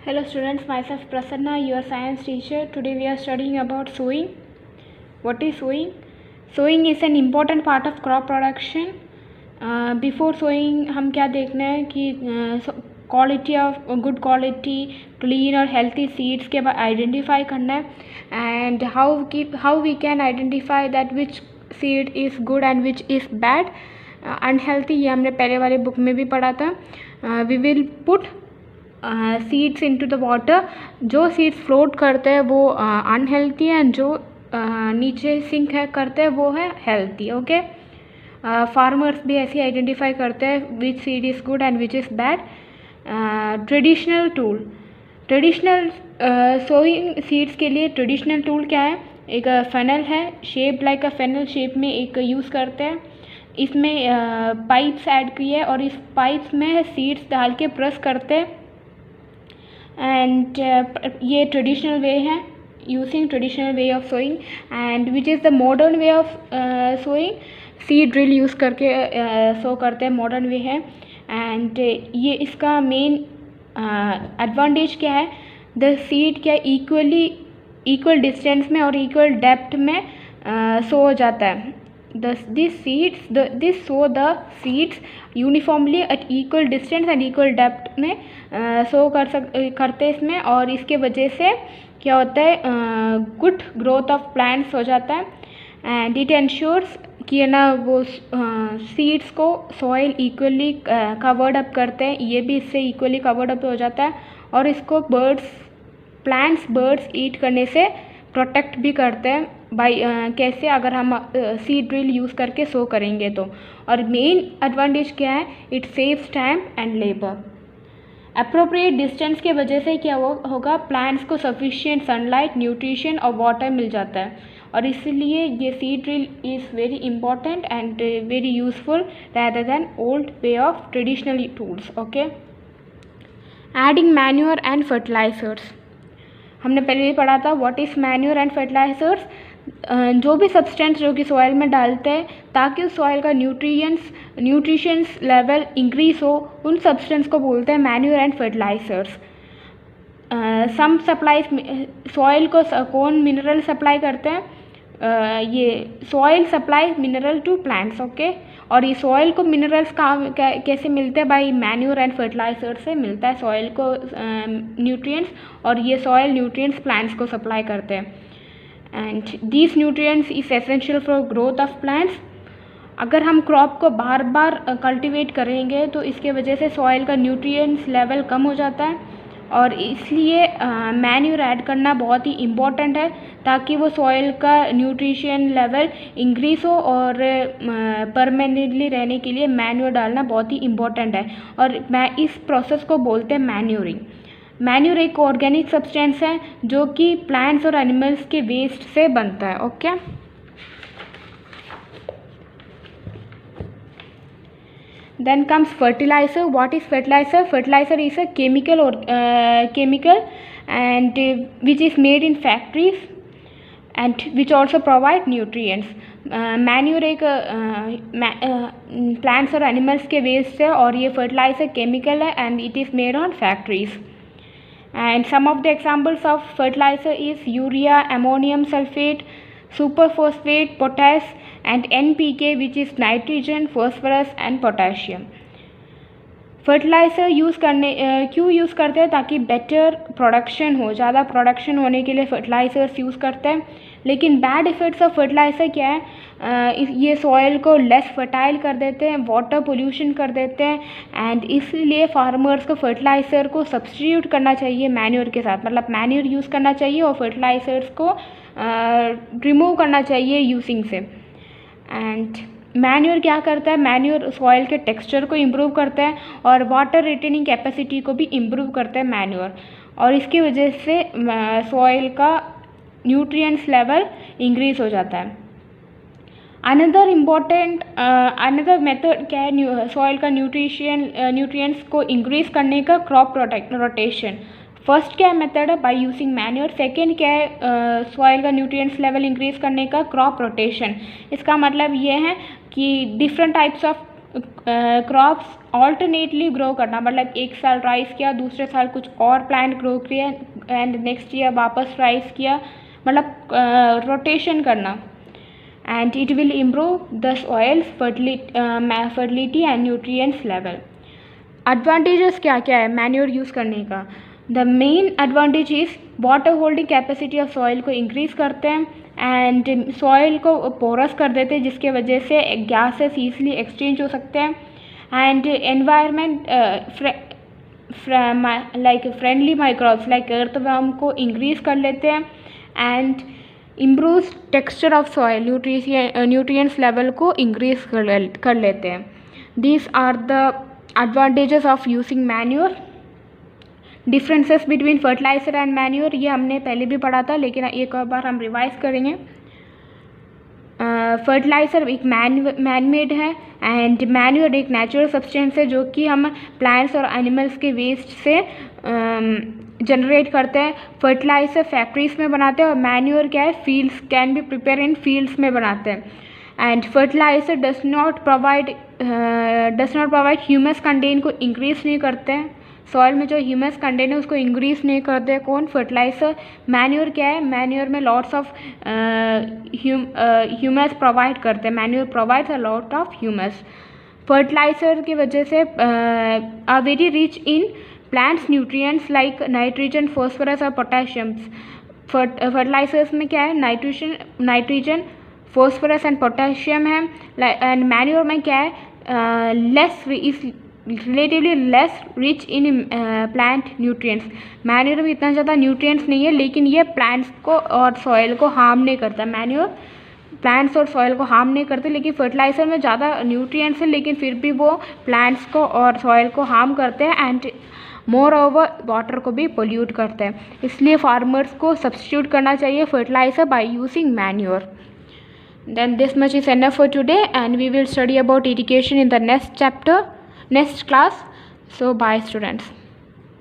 Hello students, myself Prasanna, your science teacher. Today we are studying about sowing. What is sowing? Sowing is an important part of crop production. Before sowing हम क्या देखना है कि quality of good quality clean और healthy seeds के बाद identify करना है and how we can identify that which seed is good and which is bad unhealthy. ये हमने पहले वाले बुक में भी पढ़ा था। We will put seeds into the water. जो सीड्स फ्लोट करते हैं वो अनहेल्थी है एंड जो नीचे सिंक है करते हैं वो है हेल्थी। ओके, फार्मर्स भी ऐसे आइडेंटिफाई करते हैं which seed is good and which is bad. Traditional tool, traditional sowing seeds के लिए ट्रेडिशनल टूल क्या है? एक फनल है, shape like a funnel shape में एक यूज़ करते हैं। इसमें पाइप्स ऐड किए हैं और इस पाइप्स में सीड्स डाल के प्रेस करते हैं एंड ये ट्रेडिशनल वे है using traditional way of sowing. And which is the modern way of sowing? Seed drill use करके सो करते हैं, मॉडर्न वे है। एंड ये इसका मेन एडवांटेज क्या है? द सीड क्या इक्वल डिस्टेंस में और इक्वल डेप्थ में सो हो जाता है। This sow the seeds uniformly at equal distance and equal depth में सो करते इसमें, और इसके वजह से क्या होता है? गुड ग्रोथ ऑफ प्लांट्स हो जाता है एंड इट इंश्योर्स कि ना वो सीड्स को सॉइल इक्वली कवर्ड अप करते हैं, ये भी इससे इक्वली कवर्ड अप हो जाता है और इसको बर्ड्स ईट करने से प्रोटेक्ट भी करते हैं। कैसे? अगर हम सीड ड्रिल यूज़ करके सो करेंगे तो। और मेन एडवांटेज क्या है? It saves time and labour. Appropriate distance के वजह से क्या होगा? प्लांट्स को सफिशिएंट सनलाइट, न्यूट्रिशन और वाटर मिल जाता है और इसलिए ये seed drill is very important and very useful rather than old way of traditional tools. Okay, adding manure and fertilizers, हमने पहले भी पढ़ा था what is manure and fertilizers. जो भी सब्सटेंस जो कि सॉइल में डालते हैं ताकि उस सॉइल का न्यूट्रिशंस लेवल इंक्रीज हो, उन सब्सटेंस को बोलते हैं manure and fertilizers. Some supplies soil को कौन मिनरल सप्लाई करते हैं? ये soil supply mineral to plants. Okay, और ये सॉइल को मिनरल्स कैसे मिलते हैं? बाई मैन्योर एंड फर्टिलाइजर से मिलता है सॉइल को न्यूट्रिएंट्स, और ये सॉइल न्यूट्रिएंट्स प्लांट्स को सप्लाई करते हैं and these nutrients is essential for growth of plants. अगर हम क्रॉप को बार बार कल्टीवेट करेंगे तो इसके वजह से सॉइल का न्यूट्रिएंट्स लेवल कम हो जाता है और इसलिए मैन्योर ऐड करना बहुत ही इम्पॉर्टेंट है ताकि वो सॉइल का न्यूट्रिशन लेवल इंक्रीज हो, और परमानेंटली रहने के लिए मैन्योर डालना बहुत ही इम्पॉर्टेंट है और इस प्रोसेस को बोलते हैं मैन्योरिंग। मैन्योर एक ऑर्गेनिक सब्सटेंस है जो कि प्लांट्स और एनिमल्स के वेस्ट से बनता है। Okay, then comes fertilizer. What is fertilizer? Fertilizer is a chemical and which is made in factories and which also provide nutrients. Manure एक प्लांट्स और एनिमल्स के वेस्ट है और ये फर्टिलाइजर केमिकल है and it is made on factories. And some of the examples of fertilizer is urea, ammonium sulphate, super phosphate, potash and NPK which is nitrogen, phosphorus and potassium. Fertilizer क्यों use करते हैं? ताकि better production हो, ज़्यादा production होने के लिए fertilisers use करते हैं। लेकिन बैड इफ़ेक्ट्स ऑफ फर्टिलाइज़र क्या है? ये सॉइल को लेस फर्टाइल कर देते हैं, वाटर पोल्यूशन कर देते हैं एंड इसलिए फार्मर्स को फर्टिलाइज़र को सब्स्टिट्यूट करना चाहिए मैन्योर के साथ। मतलब मैन्योर यूज़ करना चाहिए और फर्टिलाइज़र्स को रिमूव करना चाहिए यूजिंग से। एंड मैन्योर क्या करता है? मैन्योर सॉइल के टेक्सचर को इम्प्रूव करता है और वाटर रिटेनिंग कैपेसिटी को भी इम्प्रूव करता है मैन्योर, और इसकी वजह से सॉइल का न्यूट्रिएंट्स लेवल इंक्रीज हो जाता है। अनदर मेथड क्या है सॉइल का न्यूट्रिएंट्स को इंक्रीज करने का? Crop rotation. फर्स्ट क्या मेथड है? By using manure. सेकेंड क्या है सॉइल का न्यूट्रिएंट्स लेवल इंक्रीज करने का? Crop rotation. इसका मतलब ये है कि different types of crops alternately grow करना, मतलब एक साल राइस किया, दूसरे साल कुछ और प्लांट ग्रो किया एंड नेक्स्ट ईयर वापस राइस किया, मतलब रोटेशन करना. And it will improve the soils fertility and nutrients level. Advantages क्या क्या है मैन्योर यूज़ करने का? The main advantage is water holding capacity of soil को इंक्रीज़ करते हैं एंड सॉइल को पोरस कर देते हैं, जिसके वजह से गैसेस ईजिली एक्सचेंज हो सकते हैं. And environment like friendly microbes like earthworm को इंक्रीज़ कर लेते हैं and improves texture of soil, nutrients level को इंक्रीज कर लेते हैं. These are the advantages of using manure. Differences between fertilizer and manure ये हमने पहले भी पढ़ा था, लेकिन एक और बार हम रिवाइज करेंगे. फर्टिलाइज़र एक मैन मेड है एंड मैन्योर एक नेचुरल सब्सटेंस है जो कि हम प्लांट्स और एनिमल्स के वेस्ट से जनरेट करते हैं. फर्टिलाइज़र फैक्ट्रीज में बनाते हैं और मैन्योर क्या है, fields can be prepare in fields में बनाते हैं. And fertiliser does not provide humus content को इंक्रीज नहीं करते हैं. सॉइल में जो ह्यूमस कंटेंट है उसको इंक्रीज नहीं करते हैं कौन, फर्टिलाइज़र. मैन्योर क्या है, मैन्योर में लॉट्स ऑफ ह्यूमस प्रोवाइड करते हैं. Manure provides a lot of humus. Fertilizer की वजह से are very rich in plants nutrients like nitrogen, phosphorus और पोटेशियम्स. फर्टिलाइजर्स में क्या है, नाइट्रोजन, फॉस्फोरस एंड पोटेशियम है. एंड मैन्योर में क्या है, relatively less rich in plant nutrients. Manure में इतना ज़्यादा न्यूट्रिएंट्स नहीं है, लेकिन ये प्लांट्स को और सॉइल को हार्म नहीं करता. मैन्योर प्लांट्स और सॉइल को हार्म नहीं करते, लेकिन फर्टिलाइज़र में ज़्यादा न्यूट्रिएंट्स है, लेकिन फिर भी वो प्लांट्स को और सॉइल को हार्म करते हैं एंड मोर ओवर वाटर को भी पोल्यूट करते हैं. इसलिए फार्मर्स को सब्स्टिट्यूट करना चाहिए fertiliser by using manure. Then this much is enough for today and we will study about irrigation in the next chapter, next class. So bye students.